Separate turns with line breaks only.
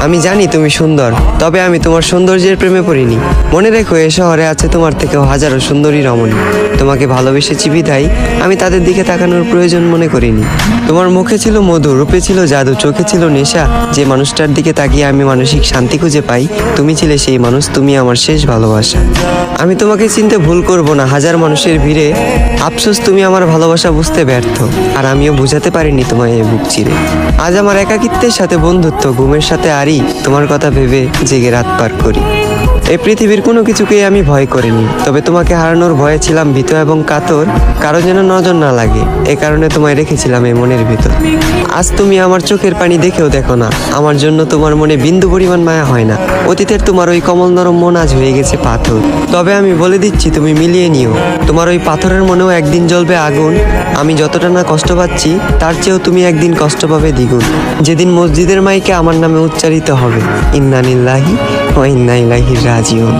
আমি জানি তুমি সুন্দর, তবে আমি তোমার সৌন্দর্যের প্রেমে পড়িনি। মনে রেখো, এ শহরে আছে তোমার থেকেও হাজারো সুন্দরী রমণী। তোমাকে ভালোবেসেছি বিধায় আমি তাদের দিকে তাকানোর প্রয়োজন মনে করিনি। তোমার মুখে ছিল মধু, রূপে ছিল জাদু, চোখে ছিল নেশা। যে মানুষটার দিকে তাকিয়ে আমি মানসিক শান্তি খুঁজে পাই, তুমি ছিলে সেই মানুষ। তুমি আমার শেষ ভালোবাসা। আমি তোমাকে চিনতে ভুল করব না হাজার মানুষের ভিড়ে। আফসোস তুমি আমার ভালোবাসা বুঝতে ব্যর্থ, আর আমিও বুঝাতে পারিনি তোমায় এই বুক চিরে। আজ আমার একাকিত্বের সাথে বন্ধুত্ব, ঘুমের সাথে আরি, তোমার কথা ভেবে জেগে রাত পার করি। এই পৃথিবীর কোনো কিছুকেই আমি ভয় করিনি, তবে তোমাকে হারানোর ভয়ে ছিলাম ভীত এবং কাতর। কারো যেন নজর না লাগে, এ কারণে তোমায় রেখেছিলাম এই মনের ভিতর। আজ তুমি আমার চোখের পানি দেখেও দেখো না, আমার জন্য তোমার মনে বিন্দু পরিমাণ মায়া হয় না। অতীতের তোমার ওই কমল নরম মন আজ হয়ে গেছে পাথর। তবে আমি বলে দিচ্ছি, তুমি মিলিয়ে নিও, তোমার ওই পাথরের মনেও একদিন জ্বলবে আগুন। আমি যতটা না কষ্ট পাচ্ছি, তার চেয়েও তুমি একদিন কষ্ট পাবে দ্বিগুণ। যেদিন মসজিদের মাইকে আমার নামে উচ্চারিত হবে ইন্না লিল্লাহি ওয়া ইন্না ইলাইহি রাজিউন।